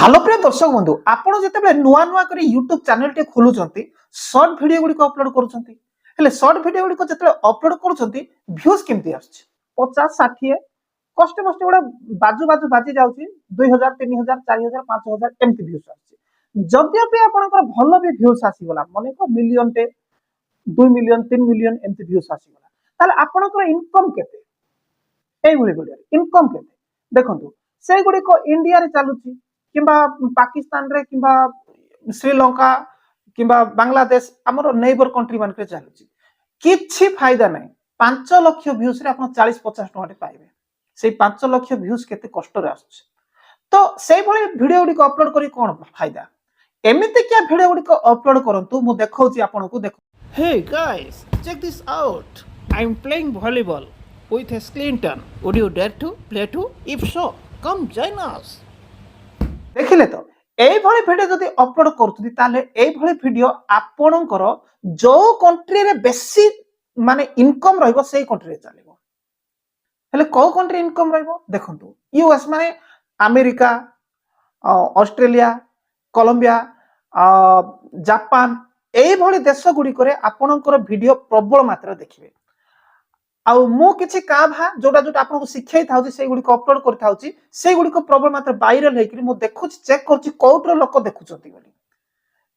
Hello प्रिय दर्शक बंधु आपण जिते नुआ नुआ कर यूट्यूब चैनल टे खोलुचंती शॉर्ट वीडियो गुडी अपलोड करूचंती हेले शॉर्ट वीडियो गुडी जिते अपलोड करूचंती व्यूज केमती आछी 50 60 कष्ट कष्ट गुडा बाजू बाजू बाजी जाउची 2000 3000 4000 5000 एमती व्यूज आछी जदि भी आपनकर भलो भी व्यूज आसी गला माने को मिलियन टे 2 मिलियन 3 मिलियन एमती व्यूज आसी गला ताले आपनकर इनकम केते एई गुडी गुडी इनकम केते देखंतु से गुडी को इंडिया रे चालुची किंबा पाकिस्तान रे किंबा श्रीलंका किंबा बांग्लादेश हमरो नेबर कंट्री मान के चालुची किछि फायदा नै 5 लाख व्यूज रे आपण 40 50 टका पाइबे से 5 लाख व्यूज केते कष्ट रे आछे तो सेई भली वीडियो गुडी को अपलोड करी कोन फायदा एमिति क्या वीडियो गुडी को अपलोड करंतु मु देखौची आपण को देखो hey guys check this out I am playing volleyball with a Clinton. Would you dare to play too? If so, come join us. देखिले तो एई भली वीडियो जदि अपलोड करथुदी ताले एई भली वीडियो आपणकर जो कंट्री रे बेसी माने इनकम रहइबो सेई कंट्री रे चलेबो हेले को कंट्री इनकम रहइबो देखंतु यूएस माने अमेरिका ऑस्ट्रेलिया कोलंबिया जापान एई भली देश गुडी करे आपणकर वीडियो प्रबल मात्रा देखिबे आउ मु किछि का भा जोडा जोडा आपन को सिखाई थाउची से गुडी को अपलोड कर थाउची से गुडी को प्रॉब्लम मात्र वायरल हे कि मु देखुची चेक करची कोउटर लोक देखुचंती बोली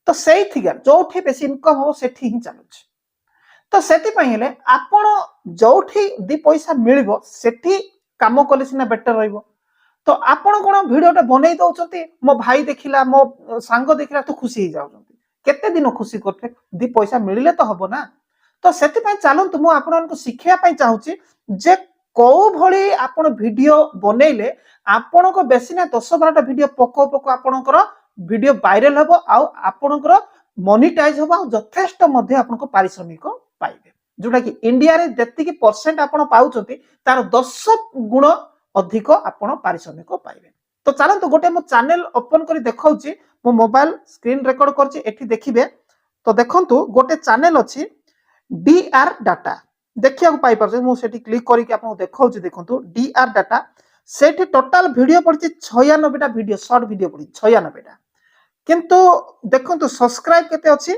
तो सेही थिगर जोठी बेसी इनकम हो सेठी ही चालुची तो सेति पई हेले आपन जोठी दी पैसा मिलिबो सेठी काम कले सिना बेटर रहइबो तो आपन कोन वीडियोटा बनै दउचंती मो भाई देखिला मो सांग देखिला तो खुशी ही जाउचंती केते दिन खुशी करते दी पैसा मिलिले तो हबो ना तो सेति पई चालंतु मु आपनको शिखिया पई चाहूची जे को भली आपण वीडियो बनेले आपनको बेसी ना 10 12टा वीडियो पको पको आपनकर वीडियो वायरल हबो आ आपनकर मोनेटाइज हबो आ यथेष्ट मध्ये आपनको पारिश्रमिक पाइबे जोटा कि इंडिया रे जति कि परसेंट आपण पाउचंती तार 10 गुण अधिक आपण पारिश्रमिक पाइबे तो चालंतु गोटे मो चैनल ओपन करी देखाउची मो मोबाइल स्क्रीन रिकॉर्ड करची एठी देखिबे तो देखंतु गोटे चैनल अछि डीआर डाटा देखिया को पाई परछे मु सेठी क्लिक करी के आपन देखाउची देखंतु डीआर डाटा सेठी टोटल वीडियो पड़ची 96 टा वीडियो शॉर्ट वीडियो पड़ी 96 टा किंतु देखंतु सब्सक्राइब केते अछि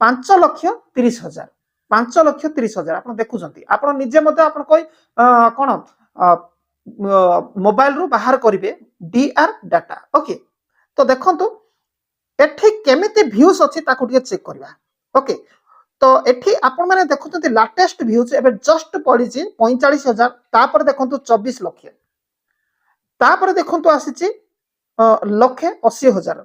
5,30,000 5,30,000 आपन देखुचंती आपन निजे मते आपन कोइ कोन मोबाइल रु बाहर करिवे डीआर डाटा ओके तो देखंतु एठी केमिति व्यूज अछि ताको टिके चेक करबा ओके तो एठी आपण माने देखुचंती लेटेस्ट व्यूज एबे जस्ट पडिची 45,000 तापर देखंतु 24 लाख तापर देखंतु आसीची लक्षे 80,000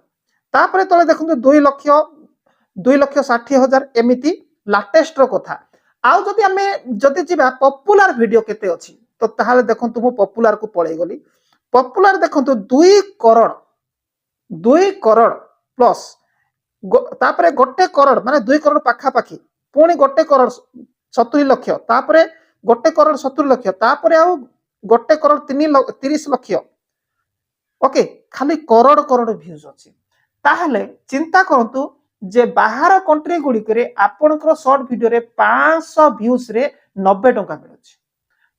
तापर तले देखंतु 2,60,000 एमिति लेटेस्ट रो कथा आ जदि जिबा पॉपुलर वीडियो केते अछि तो ताहाले देखंतु मु पॉपुलर को पळै गली पॉपुलर देखंतु 2 करोड़ प्लस तापरे गोटे करोड़ माने 2 करोड़ पाखा पाखी पुणी गोटे करोड़ 70 लाख तापरे गोटे करोड़ 70 लाख तापरे आ गोटे करोड़ 30 लाख ओके खाली करोड़ करोड़ व्यूज अछि ताहले चिंता करंतु जे बाहर कंट्री गुडी करे आपनकर शॉर्ट वीडियो रे 500 व्यूज रे 90 टका मिलुछि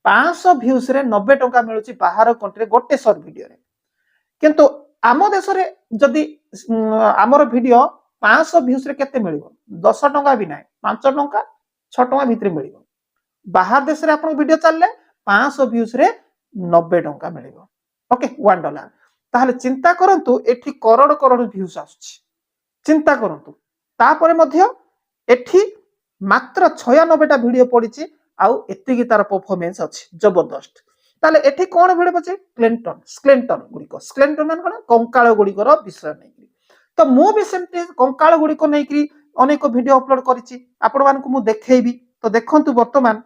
500 व्यूज रे 90 टका मिलुछि बाहर कंट्री गोटे शॉर्ट वीडियो रे किंतु आम देश रे जदी हमर वीडियो 500 व्यूज रे केते मिलिबो 10 टका भी नाही 5 टका 6 टका भीतर मिलिबो बाहर देश रे आपन वीडियो चलले 500 व्यूज रे 90 टका मिलिबो ओके $1 ताहले चिंता करंतु एठी करोड़ करोड़ व्यूज आछी चिंता करंतु तापरे मध्य एठी मात्र 96 टा वीडियो पडिची आउ एतिकी तार परफॉर्मेंस अछि जबरदस्त ताले एठी कोन वीडियो बचे स्क्लेंटन मान कोन कंकाळ गुडी कर विषय नै तो मु भी सेमते कंकाळ गुडी को नै कि अनेक वीडियो अपलोड करिछि आपण मान को मु देखैबी तो देखंतु वर्तमान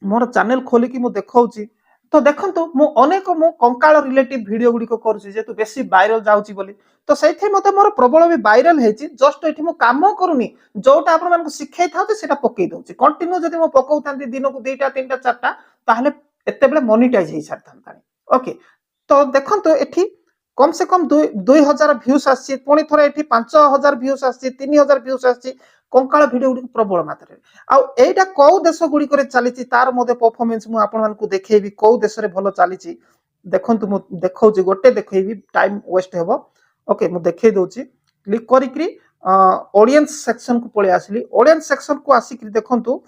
मोर चैनल खोली कि मु देखाउची तो देखंतु मु अनेक मु कंकाळ रिलेटिव वीडियो गुडी को करूची जे तो बेसी वायरल जाउची बोली तो सेठी मते मोर प्रबल भी वायरल हेची जस्ट एठी मु काम करूनी जोटा आपण मान को सिखाई थाउची सेटा पकेई दउची कंटिन्यू जदि मु पकाउतांती दिन को 2टा 3टा 4टा ताहले एते बेले मोनेटाइज हे सारथांतानी ओके तो देखंतु एठी कम से कम 2,000 व्यूज आसी पुणी थोड़े एठी 5,000 व्यूज आसी 3,000 व्यूज आसी कंकाळ वीडियो गुडी प्रबल मात्रा आ एटा को देश गुडी करे चलीची तार मध्ये परफॉर्मेंस मु आपण मान को देखेबी को देश रे भलो चलीची देखंतु मु देखाउची गोटे देखेबी टाइम वेस्ट हेबो ओके मु देखै दउची क्लिक करिकरी ऑडियंस सेक्शन को पळे आसली ऑडियंस सेक्शन को आसिकरी देखंतु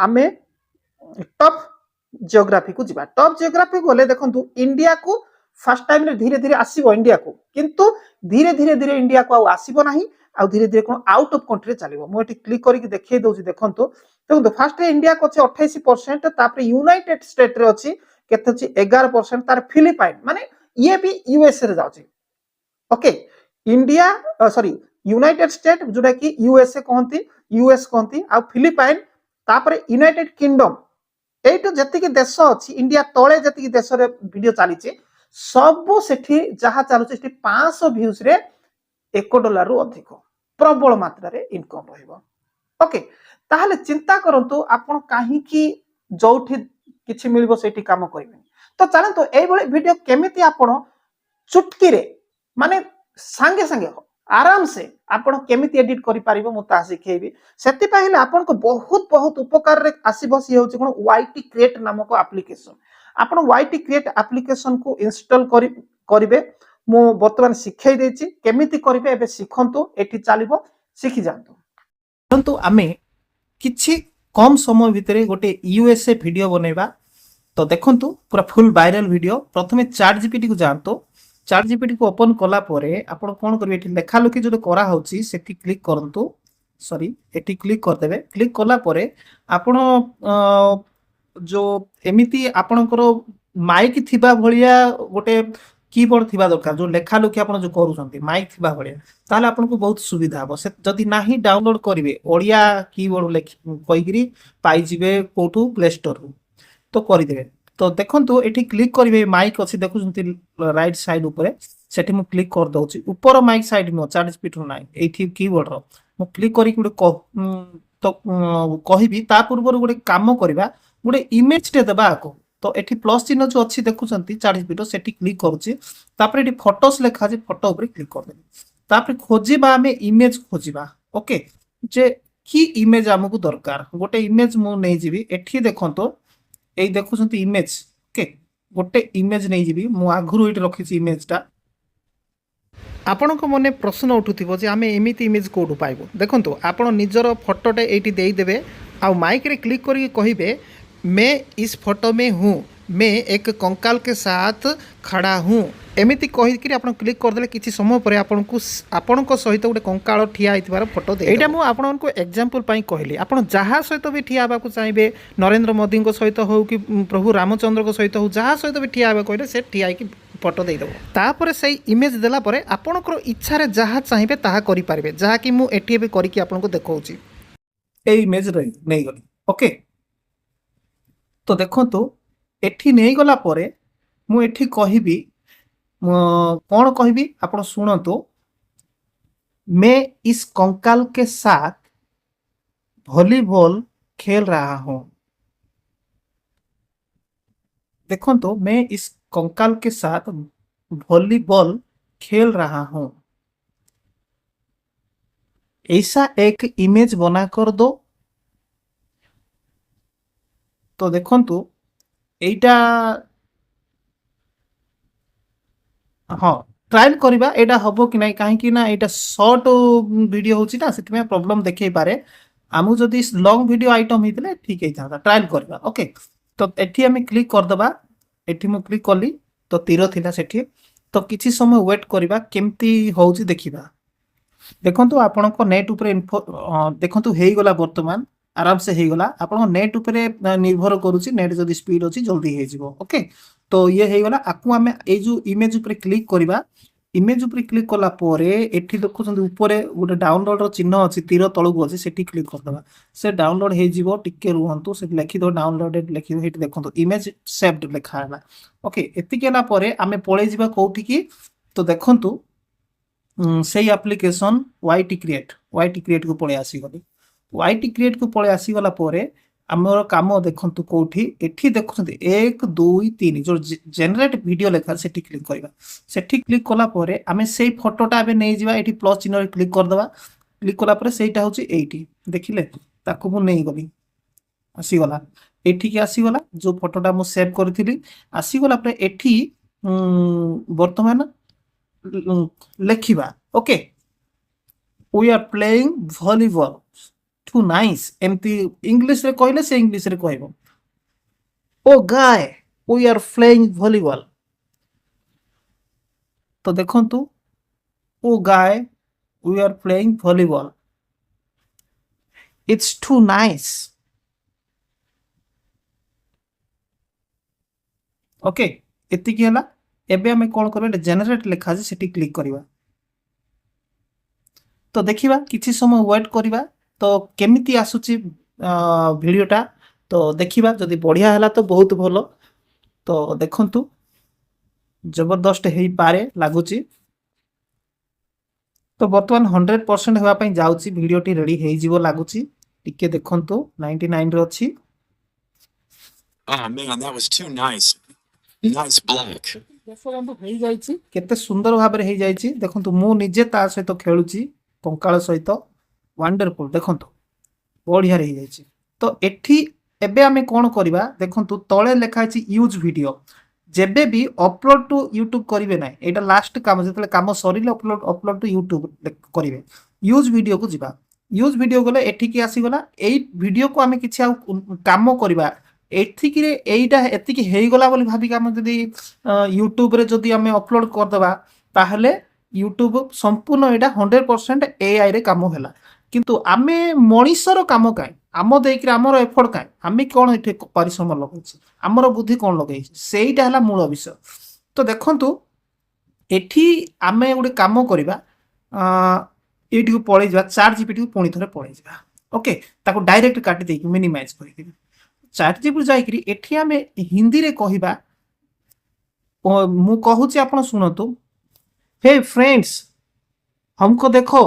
आमे टॉप जियोग्राफी को जीवा टॉप जियोग्राफी गले देखंतु इंडिया को फर्स्ट टाइम रे धीरे धीरे आसीबो इंडिया को किंतु धीरे धीरे धीरे इंडिया को आ आसीबो नाही आ धीरे धीरे कोन आउट ऑफ कंट्री चलिबो मु एटी क्लिक करिक देखै दउची देखंतु देखंतु फर्स्ट रे इंडिया को अछि 28% तापर यूनाइटेड स्टेट रे अछि केते अछि 11% तार फिलिपाइन माने ये भी यूएसए रे जाउची okay India sorry United State जोटा कि यूएसए कहंती यूएस कहंती आ फिलिपाइन तापर यूनाइटेड किंगडम एइट जतिक देश अछि इंडिया तळे जतिक देश रे वीडियो चली सब सेठी जहा चलुछि सेठी 500 व्यूज रे $1 रु अधिक प्रबल मात्रा रे इनकम रहइबो ओके ताहले चिंता करंतु आपण काहे कि जोठी किछि मिलबो सेठी काम करबे तो चलंतु एई भली वीडियो केमिति आपण चुटकी रे माने संगे संगे आराम से आपण केमिति एडिट करि पारिबो मु ता सिखेबी सेति पहिले आपण को बहुत बहुत उपकार रे आसीबो सी होछि कोन वाईटी क्रिएट नामक एप्लीकेशन आपण वाईटी क्रिएट एप्लीकेशन को इंस्टॉल करिवे मु वर्तमान सिखै देछि केमिति करिवे एबे सिखंतु एठी चलिबो सिखि जानतु परंतु आमे किछि कम समय भितरे गोटे यूएसए वीडियो बनेबा तो देखंतु पूरा फुल वायरल वीडियो प्रथमे चैट जीपीटी को जानतो चैट जीपीटी को ओपन कला परे आपण कोन करबे एठी लेखा लखी जो करा होची सेठी क्लिक करंतु सॉरी एठी क्लिक कर देबे क्लिक कला परे आपण जो एमिति आपणकर माइक थिबा भलिया गोटे कीबोर्ड थिबा दरकार जो लेखा लखी आपण जो करूछंती माइक थिबा भलिया ताले आपण को बहुत सुविधा हो से जदी नाही डाउनलोड करिवे ओडिया कीबोर्ड लेखि कहिगिरी पाई जिवे कोठू प्ले स्टोर तो करि देबे तो देखंतु एठी क्लिक करिवे माइक अछि देखुछंती राइट साइड ऊपर सेठी मु क्लिक कर दउची ऊपर माइक साइड नो चार्ट स्पीड रो नाही एठी कीबोर्ड रो मु क्लिक करी गुडे तो कहिबी ता पूर्व गुडे काम करबा गुडे इमेज टे देबा को तो एठी प्लस चिन्ह जो अछि देखुछंती चार्ट स्पीड सेठी क्लिक करूची तापर एठी फोटोस लेखा जे फोटो ऊपर क्लिक कर देबी तापर खोजिबा हमें इमेज खोजिबा ओके जे की इमेज हमकु दरकार गोटे इमेज मु नै जिवि एठी देखंतो एई देखुछंती इमेज ओके गोटे इमेज नै जिवि मु आगुरु एठी रखिछि इमेज ता आपण को मने प्रश्न उठुथिबो जे आमे एमिति इमेज कोडु पाइबो देखंतो आपण निजर फोटोटे एठी देई देबे आ माइक रे क्लिक करी कहिबे मैं इस फोटो में हूँ मैं एक कंकाल के साथ खड़ा हूँ एमिति कहिकरी आपण क्लिक कर देले किछि समय परे आपण को सहित गोटे कंकाल ठिया हितबार फोटो दे एटा मु आपण को एग्जांपल पई कहली आपण जहा सहित भी ठिया बाकू चाहिबे नरेंद्र मोदी को सहित हो कि प्रभु रामचंद्र को सहित हो जहा सहित भी ठिया बा कहले से ठिया कि फोटो दे दबो तापर से इमेज देला परे आपण को इच्छा रे जहा चाहिबे ताहा करि पारबे जहा कि मु एठी बे करी कि आपण को देखौची ए इमेज रे नै गली ओके तो देखंतु एठी नै गला परे मु एठी कहिबी कौन कहिबी आपण सुनंतु मैं इस कंकाल के साथ वॉलीबॉल खेल रहा हूं देखंतु मैं इस कंकाल के साथ वॉलीबॉल खेल रहा हूं ऐसा एक इमेज बना कर दो तो देखंतु एटा हाँ ट्रायल करबा एटा हबो कि नै काहे कि ना एटा शॉर्ट वीडियो होची ना सेति में प्रॉब्लम देखै पारे आमु जदी लॉन्ग वीडियो आइटम हितले ठीक है था ट्रायल करबा ओके तो एठी हम क्लिक कर दबा एठी मु क्लिक करली तो तीर थिला सेठी तो किछि समय वेट करबा केमती होउची देखिबा देखंतु आपन को नेट ऊपर इन्फो देखंतु हेई गला वर्तमान आराम से हेई गला आपन नेट ऊपर निर्भर करूची नेट जदी स्पीड होची जल्दी हे जिवो ओके तो ये हेई गला आकु हमें ए जो इमेज ऊपर क्लिक करबा इमेज ऊपर क्लिक कला परे एठी देखुछन ऊपर गोटे डाउनलोड रो चिन्ह अछि तीर तळगु अछि सेठी क्लिक कर दबा से डाउनलोड हे जिवो टिके रुहंतु से लेखि दो डाउनलोडेड लेखि हेठी देखंतु इमेज सेव्ड लेखा हला ओके एति केला परे हमें पळे जिबा कोठी की तो देखंतु सेही एप्लीकेशन वाईटी क्रिएट को पळे आसी गली वाईटी क्रिएट को पळे आसी गला परे हमर काम देखंतु कोठी एठी देखुछंती 1 2 3 जो जनरेट वीडियो लेखा सेठी क्लिक करबा सेठी क्लिक कला परे हमें सेही फोटोटा आबे नै जिबा एठी प्लस चिन्ह रे क्लिक कर दबा क्लिक कला परे सेहीटा होची एठी देखिले ताको मु नै गली आसी गला एठी के आसी गला जो फोटोटा मु सेव करथिली आसी गला परे एठी वर्तमान ଲେଖିବା okay we are playing volleyball too nice एमती इंग्लिश रे कहले से इंग्लिश रे कहबो oh guy we are playing volleyball तो देखंतु oh guy we are playing volleyball it's too nice okay एतिकी हला एबे हमें कोन करबे जनरेट लिखा जे सेठी क्लिक करबा तो देखिबा किछि समय वेट करबा तो केमिति आसुची वीडियोटा तो देखिबा जदि बढ़िया हला तो बहुत भलो तो देखंतु जबरदस्त हेई पारे लागुची तो बर्तमान 100% हेबा पई जाउची वीडियोटी रेडी हेई जीवो लागुची टिके देखंतु 99 रे अछि Oh man, that was too nice. Nice black. ଦେଖନ୍ତୁ ହେଇଯାଇଛି କେତେ ସୁନ୍ଦର ଭାବରେ ହେଇଯାଇଛି ଦେଖନ୍ତୁ ମୁଁ ନିଜେ ତା ସହିତ ଖେଳୁଛି କଙ୍କାଳ ସହିତ ୱାଣ୍ଡରଫୁଲ ଦେଖନ୍ତୁ ବଢିଆରେ ହେଇଯାଇଛି ତ ଏଠି ଏବେ ଆମେ କ'ଣ କରିବା ଦେଖନ୍ତୁ ତଳେ ଲେଖା ଅଛି ୟୁଜ୍ ଭିଡିଓ ଯେବେ ବି ଅପଲୋଡ ଟୁ ୟୁଟ୍ୟୁବ କରିବେ ନାହିଁ ଏଇଟା ଲାଷ୍ଟ କାମ ଯେତେବେଳେ କାମ ସରିଲେ ଅପଲୋଡ ଟୁ ୟୁଟ୍ୟୁବ କରିବେ ୟୁଜ୍ ଭିଡିଓକୁ ଯିବା ୟୁଜ୍ ଭିଡିଓ ଗଲେ ଏଠିକି ଆସିଗଲା ଏଇ ଭିଡିଓକୁ ଆମେ କିଛି ଆଉ କାମ କରିବା ଏଥିକିରେ ଏଇଟା ଏତିକି ହେଇଗଲା ବୋଲି ଭାବିକି ଆମେ ଯଦି ୟୁଟ୍ୟୁବରେ ଯଦି ଆମେ ଅପଲୋଡ କରିଦେବା ତାହେଲେ ୟୁଟ୍ୟୁବ ସମ୍ପୂର୍ଣ୍ଣ ଏଇଟା 100% AI ରେ କାମ ହେଲା କିନ୍ତୁ ଆମେ ମଣିଷର କାମ କାହିଁ ଆମ ଦେଇକିରି ଆମର ଏଫର୍ଟ କାହିଁ ଆମେ କ'ଣ ଏଠି ପରିଶ୍ରମ ଲଗେଇଛି ଆମର ବୁଦ୍ଧି କ'ଣ ଲଗେଇଛି ସେଇଟା ହେଲା ମୂଳ ବିଷୟ ତ ଦେଖନ୍ତୁ ଏଠି ଆମେ ଗୋଟେ କାମ କରିବା ଏଇଠିକୁ ପଳେଇଯିବା ଚାଟ୍ ଜିପିଟିକୁ ପୁଣି ଥରେ ପଳେଇଯିବା ଓକେ ତାକୁ ଡାଇରେକ୍ଟ କାଟି ଦେଇକି ମିନିମାଇଜ କରିଦେବି ଚାଟ୍ ଜିପିଟି ଯାଇକିରି ଏଠି ଆମେ ହିନ୍ଦୀରେ କହିବା ମୁଁ କହୁଛି ଆପଣ ଶୁଣନ୍ତୁ हे फ्रेंड्स हमको देखो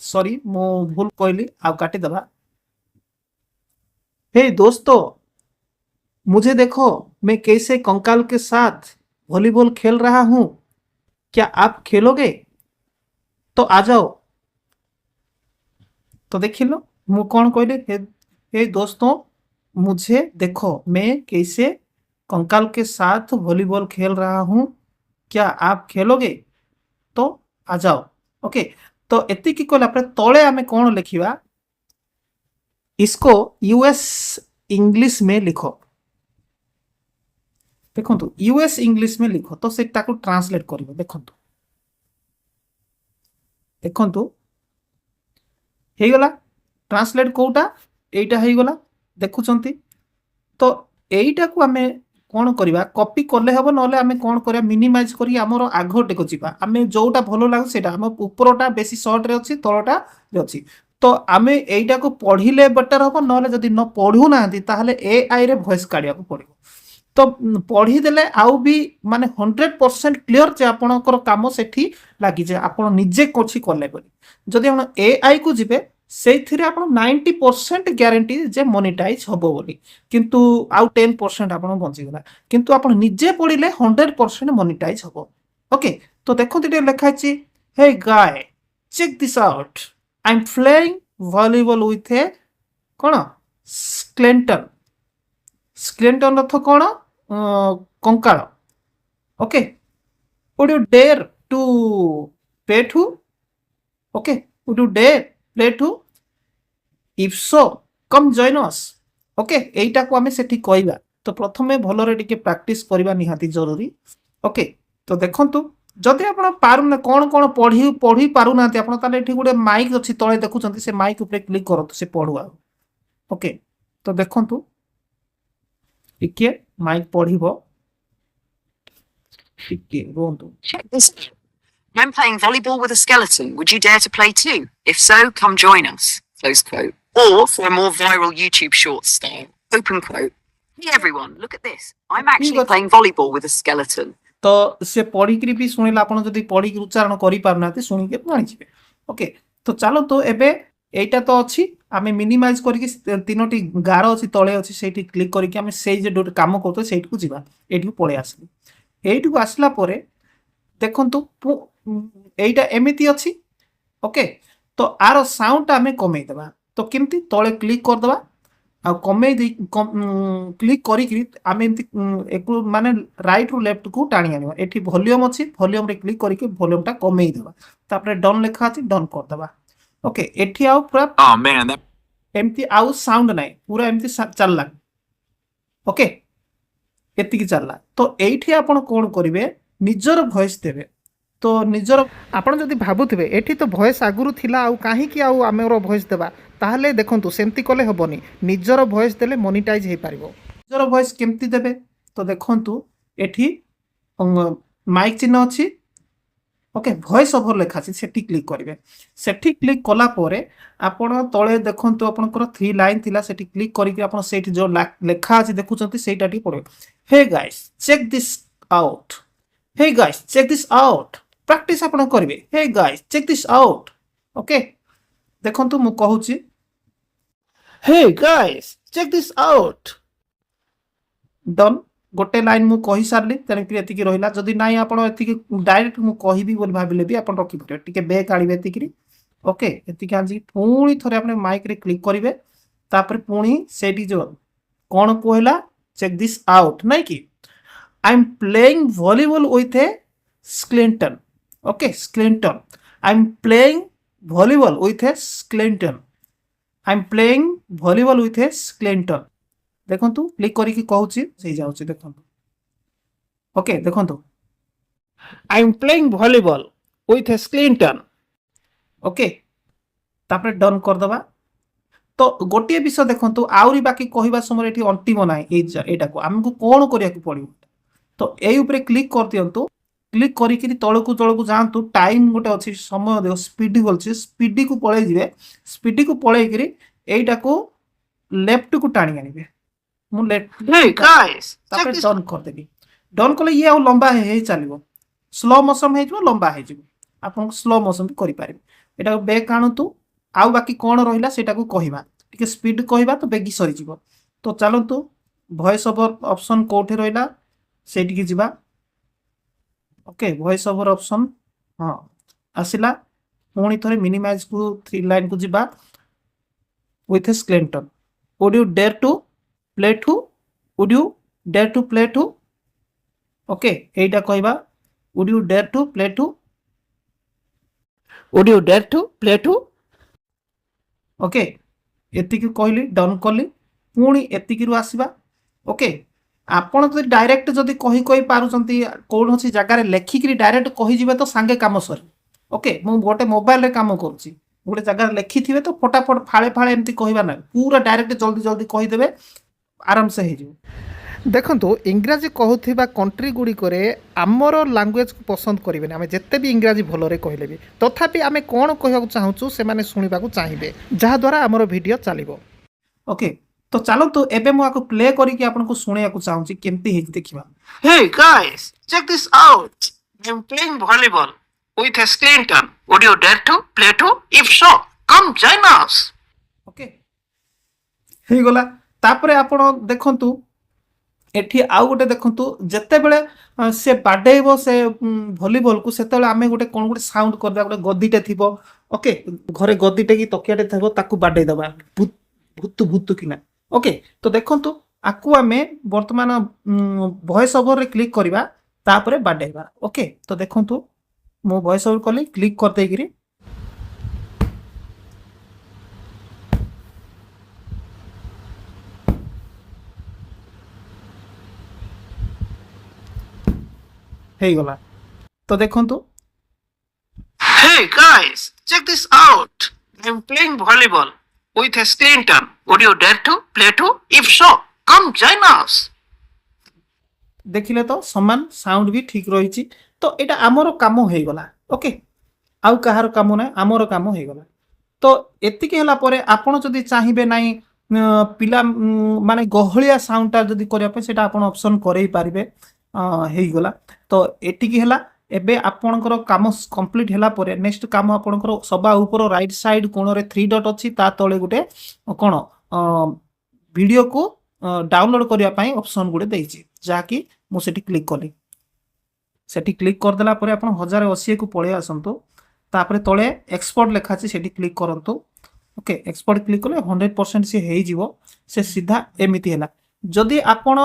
सॉरी मो भूल कहली आ काटी दबा हे दोस्तों मुझे देखो मैं कैसे कंकाल के साथ वॉलीबॉल खेल रहा हूं क्या आप खेलोगे तो आ जाओ तो देख लो मु कौन कहले हे दोस्तों मुझे देखो मैं कैसे कंकाल के साथ वॉलीबॉल खेल रहा हूं क्या आप खेलोगे तो आ जाओ ओके तो एतिकी कहला पर तले आमे कौन लिखिबा इसको यूएस इंग्लिश में लिखो देखंतु यूएस इंग्लिश में लिखो तो सेटा को ट्रांसलेट करिवो देखंतु देखंतु हे गला ट्रांसलेट कोटा एटा हे गला देखुचंती तो एटा को आमे कौन करवा कॉपी कले हम ना आम कौन कर मिनिमाइज कर आमर आगटे को जावा आम जोटा भल लगे से आम उपरटा बेसी सर्ट रे अच्छी तलटा अच्छी तो आम यहीटा को पढ़ले बेटर हम ना जदि न पढ़ू ना AI रे वॉइस काढ़ा पड़ो तो पढ़ीदे आउ भी माने 100% क्लीयर जे आपणकर काम सेठी लगी जाए आप निजे कुछ कले जदि आप AI को जीवे से 90% ग्यारंटी जे मोनेटाइज हबो बोली किंतु आउ 10% आप बचीगला किंतु आप निजे पढ़ले 100% मोनेटाइज हबो ओके तो देखो लिखा है hey guys check this out I am playing volleyball with a कौन स्क्लेंटन स्क्लेंटन अर्थ कौन कंकाल okay would you dare to pay too okay would you dare play too if so come join us okay एटा को हमें सेठी कहबा तो प्रथमे भलरे टिके प्रैक्टिस करबा निहाती जरूरी ओके तो देखंतु जदि आपण पारुना कोन कोन पढ़ी पारुना आपण ताले एठी गुडे माइक अछि तळे देखुचंती से माइक ऊपर क्लिक करतो से पढुआ ओके तो देखंतु टिके माइक पढिबो टिके रोंतु Check this out. I'm playing volleyball with a skeleton. Would you dare to play too? If so, come join us. Close quote. Or for a more viral YouTube short style, open quote. Hey everyone, look at this. I'm actually playing volleyball with a skeleton. तो से पढ़ी करी भी सुनिला आपण जदी पढ़ी के उच्चारण करि पारनाते सुनि के जानि छिबे ओके तो चलो तो एबे एटा तो अछि आमे मिनिमाइज करी के तीनोटी गार अछि तळे अछि सेठी क्लिक करी के आमे सेई जे काम करतो सेठी को जिबा एठी पळे आसली एठी को आसला परे देखंतु एटा एमिति अछि ओके तो आरो साउंड आमे कमे देबा तो केमती तळे क्लिक कर देबा ଆଉ କମେଇ ଦେଇ କ୍ଲିକ୍ କରିକି ଆମେ ଏମିତି ମାନେ ରାଇଟ୍ ରୁ ଲେଫ୍ଟ କୁ ଟାଣି ଆଣିବା। ଏଠି ଭଲ୍ୟୁମ୍ ଅଛି, ଭଲ୍ୟୁମ୍ରେ କ୍ଲିକ୍ କରିକି ଭଲ୍ୟୁମ୍ଟା କମେଇ ଦେବା। ତାପରେ ଡନ୍ ଲେଖା ଅଛି, ଡନ୍ କରିଦେବା। ଓକେ, ଏଠି ଆଉ ପୁରା Oh man, that ଏମିତି ଆଉ ସାଉଣ୍ଡ ନାହିଁ, ପୁରା ଏମିତି ଚାଲିଲା। ଓକେ, ଏତିକି ଚାଲିଲା। ତ ଏଇଠି ଆପଣ କ'ଣ କରିବେ, ନିଜର ଭଏସ୍ ଦେବେ। ତ ନିଜର ଆପଣ ଯଦି ଭାବୁଥିବେ ଏଠି ତ ଭଏସ୍ ଆଗରୁ ଥିଲା, ଆଉ କାହିଁକି ଆଉ ଆମର ଭଏସ୍ ଦେବା, ତାହେଲେ ଦେଖନ୍ତୁ ସେମିତି କଲେ ହେବନି। ନିଜର ଭଏସ୍ ଦେଲେ ମନିଟାଇଜ୍ ହେଇପାରିବ। ନିଜର ଭଏସ୍ କେମିତି ଦେବେ, ତ ଦେଖନ୍ତୁ ଏଠି ମାଇକ୍ ଚିହ୍ନ ଅଛି। ଓକେ, ଭଏସ୍ ଓଭର୍ ଲେଖା ଅଛି, ସେଠି କ୍ଲିକ୍ କରିବେ। ସେଠି କ୍ଲିକ୍ କଲା ପରେ ଆପଣ ତଳେ ଦେଖନ୍ତୁ ଆପଣଙ୍କର 3 ଲାଇନ୍ ଥିଲା, ସେଠି କ୍ଲିକ୍ କରିକି ଆପଣ ସେଇଠି ଯେଉଁ ଲେଖା ଅଛି ଦେଖୁଛନ୍ତି ସେଇଟା ଟିକେ ପଢ଼ିବେ। Hey guys check this out, hey guys check this out. Practice ଆପଣ କରିବେ, hey guys check this out. Okay, ଦେଖନ୍ତୁ ମୁଁ କହୁଛି, hey guys check this out. Done. ଗୋଟେ ଲାଇନ୍ ମୁଁ କହିସାରିଲି, ତେଣୁକରି ଏତିକି ରହିଲା। ଯଦି ନାଇଁ ଆପଣ ଏତିକି ଡାଇରେକ୍ଟ ମୁଁ କହିବି ବୋଲି ଭାବିଲେ ବି ଆପଣ ରଖିପାରିବେ। ଟିକେ ବ୍ୟାକ୍ ଆଣିବେ ଏତିକିରି। ଓକେ, ଏତିକି ଆଣିକି ପୁଣି ଥରେ ଆପଣ ମାଇକ୍ରେ କ୍ଲିକ୍ କରିବେ। ତାପରେ ପୁଣି ସେଇଠି ଯେଉଁ କ'ଣ କହିଲା, ଚେକ୍ ଦିସ୍ ଆଉଟ୍ ନାଇଁ କି, I am playing volleyball with a skeleton. Okay, skeleton, I am playing volleyball with a skeleton, I am playing volleyball with a skeleton. ଦେଖନ୍ତୁ କ୍ଲିକ୍ କରିକି କହୁଛି, ହେଇଯାଉଛି ଦେଖନ୍ତୁ। ଓକେ, ଦେଖନ୍ତୁ, I am playing volleyball with a skeleton. Okay, ତାପରେ done କରିଦେବା। ତ ଗୋଟିଏ ବିଷୟ ଦେଖନ୍ତୁ, ଆହୁରି ବାକି କହିବା ସମୟରେ ଏଠି ଅଣ୍ଟିବ ନାହିଁ। ଏଇଟାକୁ ଆମକୁ କ'ଣ କରିବାକୁ ପଡ଼ିବ, ତ ଏଇ ଉପରେ କ୍ଲିକ୍ କରିଦିଅନ୍ତୁ। କ୍ଲିକ୍ କରିକିରି ତଳକୁ ଯାଆନ୍ତୁ। ଟାଇମ୍ ଗୋଟେ ଅଛି, ସମୟ ଦେବ, ସ୍ପିଡ୍ ଅଛି, ସ୍ପିଡିକୁ ପଳେଇ ଯିବେ। ସ୍ପିଡିକୁ ପଳେଇକିରି ଏଇଟାକୁ ଲେଫ୍ଟକୁ ଟାଣି ଆଣିବେ। ମୁଁ ତାପରେ ଡନ୍ କରିଦେବି। ଡନ୍ କଲେ ଇଏ ଆଉ ଲମ୍ବା ହେଇ ଚାଲିବ, ସ୍ଲୋ ମୋସନ୍ ହେଇଯିବ, ଲମ୍ବା ହେଇଯିବ। ଆପଣଙ୍କୁ ସ୍ଲୋ ମୋସନ୍ ବି କରିପାରିବେ। ଏଟାକୁ ବ୍ୟାକ୍ ଆଣନ୍ତୁ। ଆଉ ବାକି କ'ଣ ରହିଲା ସେଇଟାକୁ କହିବା, ଟିକେ ସ୍ପିଡ୍ କହିବା ତ ବେଗି ସରିଯିବ। ତ ଚାଲନ୍ତୁ, ଭଏସ୍ ଓଭର୍ ଅପସନ୍ କେଉଁଠି ରହିଲା ସେଇଠିକି ଯିବା। ଓକେ, ଭଏସ୍ ଓଭର୍ ଅପସନ୍, ହଁ ଆସିଲା। ପୁଣି ଥରେ ମିନିମାଇଜ୍କୁ 3 ଲାଇନ୍କୁ ଯିବା। With a skeleton, would you dare to play to, would you dare to play to। Okay, ଏଇଟା କହିବା, would you dare to play to, would you dare to play to। Okay, ଏତିକି କହିଲି, ଡନ୍ କଲି। ପୁଣି ଏତିକିରୁ ଆସିବା। ଓକେ, ଆପଣ ଯଦି direct ଯଦି କହି ପାରୁଛନ୍ତି, କୌଣସି ଜାଗାରେ ଲେଖିକିରି ଡାଇରେକ୍ଟ କହିଯିବେ ତ ସାଙ୍ଗେ କାମ ସରିବ। ଓକେ, ମୁଁ ଗୋଟେ ମୋବାଇଲରେ କାମ କରୁଛି, ଗୋଟେ ଜାଗାରେ ଲେଖିଥିବେ ତ ଫଟାଫଟ ଫାଳେ ଫାଳେ ଏମିତି କହିବା ନାହିଁ, ପୁରା ଡାଇରେକ୍ଟ ଜଲ୍ଦି ଜଲ୍ଦି କହିଦେବେ, ଆରାମସେ ହେଇଯିବ। ଦେଖନ୍ତୁ, ଇଂରାଜୀ କହୁଥିବା କଣ୍ଟ୍ରି ଗୁଡ଼ିକରେ ଆମର ଲାଙ୍ଗୁଏଜକୁ ପସନ୍ଦ କରିବେନି, ଆମେ ଯେତେ ବି ଇଂରାଜୀ ଭଲରେ କହିଲେ ବି। ତଥାପି ଆମେ କ'ଣ କହିବାକୁ ଚାହୁଁଛୁ ସେମାନେ ଶୁଣିବାକୁ ଚାହିଁବେ, ଯାହାଦ୍ୱାରା ଆମର ଭିଡ଼ିଓ ଚାଲିବ। ଓକେ, ତ ଚାଲନ୍ତୁ ଏବେ ମୁଁ ଆକୁ ପ୍ଲେ କରିକି ଆପଣଙ୍କୁ ଶୁଣେଇବାକୁ ଚାହୁଁଛି, କେମିତି ହେଇଛି ଦେଖିବା। Hey guys, check this out. I'm playing volleyball with a Skellington. Would you dare to play too? If so, come join us. Okay, ହେଇଗଲା। ତାପରେ ଆପଣ ଦେଖନ୍ତୁ, ଏଠି ଆଉ ଗୋଟେ ଦେଖନ୍ତୁ, ଯେତେବେଳେ ସେ ବାଡ଼େଇବ ସେ ଭଲିବଲକୁ, ସେତେବେଳେ ଆମେ ଗୋଟେ କ'ଣ ଗୋଟେ ସାଉଣ୍ଡ କରିଦେବା। ଗୋଟେ ଗଦିଟେ ଥିବ, ଓକେ, ଘରେ ଗଦିଟେ କି ତକିଆଟେ ଥିବ, ତାକୁ ବାଡ଼େଇ ଦେବା ଭୁତୁ କିନା। ଓକେ, ତ ଦେଖନ୍ତୁ, ଆକୁ ଆମେ ବର୍ତ୍ତମାନ ଭଏସ୍ ଓଭର୍ରେ କ୍ଲିକ୍ କରିବା, ତାପରେ ବାଡ଼େଇବା। ଓକେ, ତ ଦେଖନ୍ତୁ, ମୁଁ ଭଏସ୍ ଓଭର୍ କଲି, କ୍ଲିକ୍ କରିଦେଇକିରି ହେଇଗଲା। ତ ଦେଖନ୍ତୁ, Hey guys, check this out. I'm playing volleyball with a Skellington. Would you dare to play too? If so, come join us. ଦେଖିଲେ ତ ସମାନ ସାଉଣ୍ଡ ବି ଠିକ୍ ରହିଛି। ତ ଏଇଟା ଆମର କାମ ହେଇଗଲା। ଓକେ, ଆଉ କାହାର କାମ ନାହିଁ, ଆମର କାମ ହେଇଗଲା। ତ ଏତିକି ହେଲା ପରେ ଆପଣ ଯଦି ଚାହିଁବେ ନାହିଁ, ପିଲା ମାନେ ଗହଳିଆ ସାଉଣ୍ଡଟା ଯଦି କରିବା ପାଇଁ, ସେଇଟା ଆପଣ ଅପସନ୍ କରେଇ ପାରିବେ। ହେଇଗଲା। ତ ଏତିକି ହେଲା। ଏବେ ଆପଣଙ୍କର କାମ କମ୍ପ୍ଲିଟ୍ ହେଲା ପରେ ନେକ୍ସଟ କାମ ଆପଣଙ୍କର ସବା ଉପର ରାଇଟ୍ ସାଇଡ୍ କୋଣରେ 3 ଡଟ୍ ଅଛି, ତା ତଳେ ଗୋଟେ କ'ଣ ଭିଡ଼ିଓକୁ ଡାଉନଲୋଡ୍ କରିବା ପାଇଁ ଅପସନ୍ ଗୋଟେ ଦେଇଛି, ଯାହାକି ମୁଁ ସେଠି କ୍ଲିକ୍ କଲି। ସେଠି କ୍ଲିକ୍ କରିଦେଲା ପରେ ଆପଣ 1080କୁ ପଳେଇ ଆସନ୍ତୁ। ତାପରେ ତଳେ ଏକ୍ସପୋର୍ଟ ଲେଖା ଅଛି, ସେଠି କ୍ଲିକ୍ କରନ୍ତୁ। ओके एक्सपोर्ट क्लिक कले 100% से हेई जीवो से सीधा एमिति हैला जदि आपण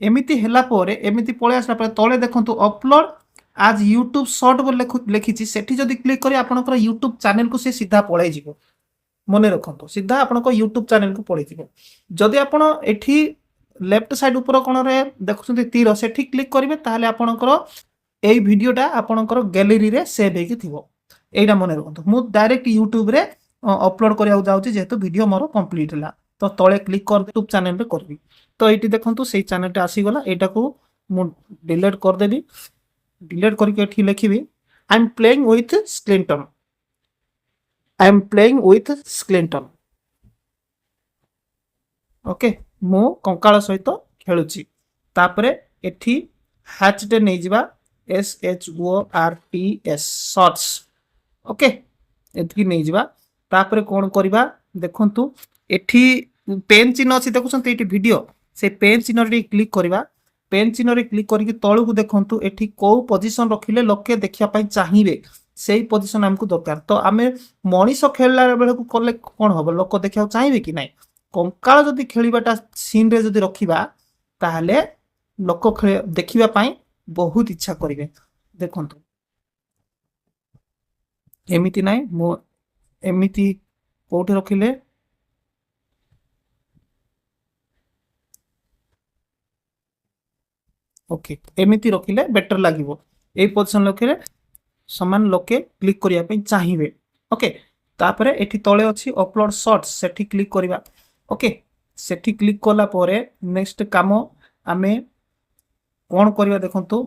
एमिति हैला परे एमिति पळे आसला परे तळे देखंतु अपलोड आज यूट्यूब शॉर्ट बोल लिखिछि सेठी जदि क्लिक करी आपनकर यूट्यूब चैनल को से सीधा पळे जीवो मने रखंतु सीधा आपनकर यूट्यूब चैनल को पळे जीवो जदि आपण एठी लेफ्ट साइड ऊपर कोण रे देखुछन्ती तीर सेठी क्लिक करिवे ताहाले आपनकर एई वीडियोटा आपनकर गैलरी रे सेव हेकि थिवो एइडा मने रखंतु मु डायरेक्ट यूट्यूब रे अपलोड करिया जाउछि जेहेतु वीडियो मोर कंप्लीट होला तो तळे क्लिक कर यूट्यूब चैनल रे करबी तो एठी देखंतु सेई चैनलटा आसी गला एटा को मु डिलीट कर देबी डिलीट करके एठी लिखिबी I am playing with skeleton I am playing with skeleton okay मु कंकाळ सहित खेलुची तापरे एठी हैच डे नै जिबा SHORTS शॉर्ट्स ओके एथि नै जिबा तापरे कोन करबा देखंतु एठी पेन चिन्ह अछि देखुछन्ते एठी वीडियो से पेन चिन्ह रे क्लिक करबा पेन चिन्ह रे क्लिक करके तळु को देखंतु एठी को पोजीशन रखिले लोके देखिया पई चाहिबे सेही पोजीशन हमकु दरकार तो आमे मनीष खेलला बेले को करले कोन होबो लोक देखिया चाहिबे कि नै कंकाळ जदी खेलिबाटा सीन रे जदी रखिबा ताहाले लोक देखिबा पई बहुत इच्छा करिवे देखंतु एमिति नै मो एमिति कोठे रखिले ओके एमिति रखिले बेटर लागिवो एई पोजीशन रखिले समान लोके क्लिक करिया पे चाहिबे ओके तापरे एठी तळे अछि अपलोड शॉर्ट्स सेठी क्लिक करिबा ओके सेठी क्लिक कला परे नेक्स्ट काम आमे कोन करिबा देखंतु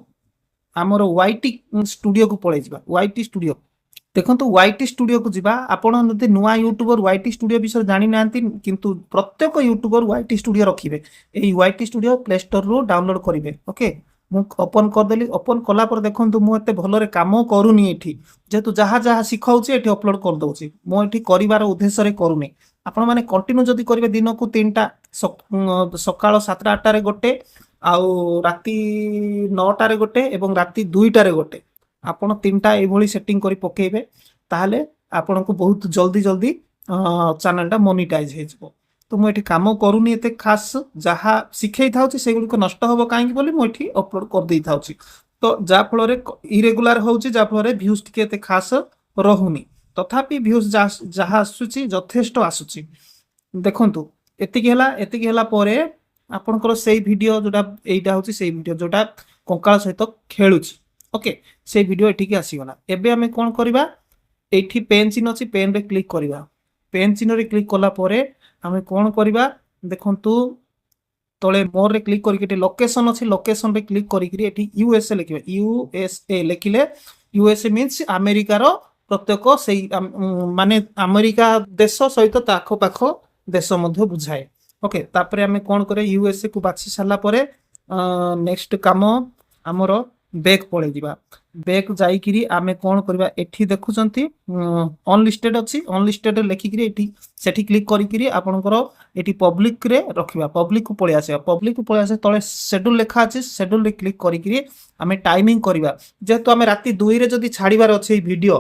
हमर वाईटी स्टूडियो को पळे जिबा वाईटी स्टूडियो देखंतु वाईटी स्टूडियो को जिबा आपण नते नुवा यूट्यूबर वाईटी स्टूडियो विषय जानि नांती किंतु प्रत्येक यूट्यूबर वाईटी स्टूडियो रखिबे एई वाईटी स्टूडियो प्ले स्टोर रो डाउनलोड करिवे ओके मु ओपन कर देली ओपन कला पर देखंतु मु एते भलरे काम करूनी एठी जेतु जहा जहा सिखाउची एठी अपलोड कर दउची मु एठी करिवार उद्देश्य रे करूनी आपण माने कंटिन्यू जदी करिवे दिन को 3टा सकाळ 7टा 8टा रे गोटे आउ राती 9टा रे गोटे एवं राती 2टा रे गोटे आपण 3टा ए भली सेटिंग करी पकेइबे ताहाले आपण को बहुत जल्दी जल्दी चैनलटा मोनेटाइज हे जबो तो मु एठी काम करूनी एते खास जहा सिखै थाउची सेगुडी को नष्ट होबो काहे कि बोली मु एठी अपलोड कर देई थाउची तो जा फल रे इरेगुलर होउची जा फल रे व्यूज टिके एते खास रहुनी तथापि व्यूज जहा आसुची यथेष्ट आसुची देखंतु एतिकी हैला परे आपनकर सेही वीडियो जोटा एइटा होची सेही वीडियो जोटा कंकाळ सहित खेलुची ओके से वीडियो एठी के आसी गला एबे हमें कोन करबा एठी पेन चिन्ह अछि पेन रे क्लिक करबा पेन चिन्ह रे क्लिक कला परे हमें कोन करबा देखंतु तळे मोर रे क्लिक करके एठी लोकेशन अछि लोकेशन रे क्लिक करिकरी एठी यूएसए लिखिबा यूएसए लिखिले यूएसए मींस अमेरिका रो प्रत्येक सेही माने अमेरिका देश सहित ताखो पाखो देश मध्ये बुझाए ओके तापरे हमें कोन करे यूएसए को बाछि साला परे नेक्स्ट काम हमरो बैक पळे दिबा बैक जाई किरी आमे कोन करबा एठी देखुचंती अनलिस्टेड अछि अनलिस्टेड लेखि किरी एठी सेठी क्लिक करि किरी आपनकर एठी पब्लिक रे रखिबा पब्लिक को पळे आसे तळे शेड्यूल लेखा अछि शेड्यूल रे क्लिक करि किरी आमे टाइमिंग करबा जेतु आमे राती 2 रे जदी छाडीबार अछि वीडियो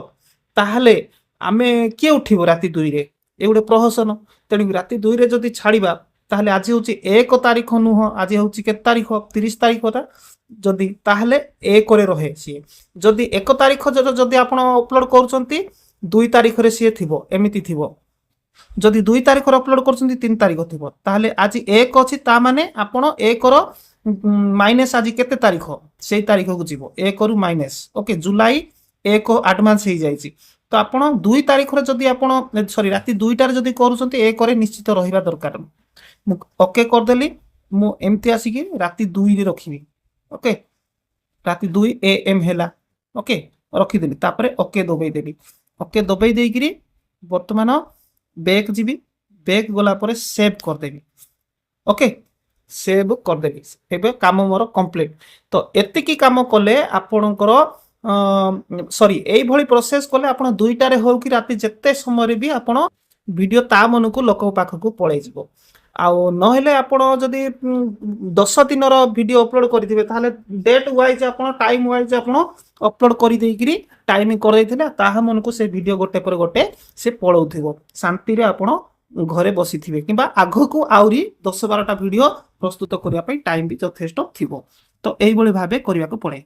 ताहाले आमे के उठिबो राती 2 रे एउडे प्रहसन तेनु राती 2 रे जदी छाडीबा ताहाले आज होची 1 तारिख नुह आज होची के तारिख 30 तारिख होता जदि ताहले 1 करे रहे सी जदि 1 तारिख जदि आपण अपलोड करछंती 2 तारिख रे सी थिबो एमिति थिबो जदि 2 तारिख रे अपलोड करछंती 3 तारिख थिबो ताहले आज 1 अछि ता माने आपण 1 रो माइनस आज केते तारिख सेही तारिख को जिवो 1 रु माइनस ओके जुलाई 1 एडवांस हे जाईची तो आपण 2 तारिख रे जदि आपण सॉरी राती 2टा रे जदि करछंती 1 रे निश्चित रहिबा दरकार मु ओके कर देली मु एमती आसी कि राती 2 रे रखिबी ओके राती 2 AM हैला ओके रखी देली तापरे ओके दबाई देई किरी वर्तमान बैक जीबी बैक गला परे सेव कर देबी ओके सेव कर देबी एबे काम मोर कंप्लीट तो एतिकी काम कले आपनकर सॉरी एई भली प्रोसेस कले आपण 2टा रे हो कि राती जत्ते समय रे भी आपण वीडियो ता मन को लोक पाख को पळे जिवो ଆଉ ନହେଲେ ଆପଣ ଯଦି 10 ଦିନର ଭିଡ଼ିଓ ଅପଲୋଡ଼ କରିଥିବେ ତାହେଲେ ଡେଟ୍ ୱାଇଜ୍ ଆପଣ ଟାଇମ୍ ୱାଇଜ୍ ଆପଣ ଅପଲୋଡ଼ କରିଦେଇକିରି ଟାଇମିଂ କରିଦେଇଥିଲେ ତାହା ମନକୁ ସେ ଭିଡ଼ିଓ ଗୋଟେ ପରେ ଗୋଟେ ସେ ପଳଉଥିବ ଶାନ୍ତିରେ ଆପଣ ଘରେ ବସିଥିବେ କିମ୍ବା ଆଗକୁ ଆହୁରି 10-12ଟା ଭିଡ଼ିଓ ପ୍ରସ୍ତୁତ କରିବା ପାଇଁ ଟାଇମ୍ ବି ଯଥେଷ୍ଟ ଥିବ। ତ ଏଇଭଳି ଭାବେ କରିବାକୁ ପଡ଼େ।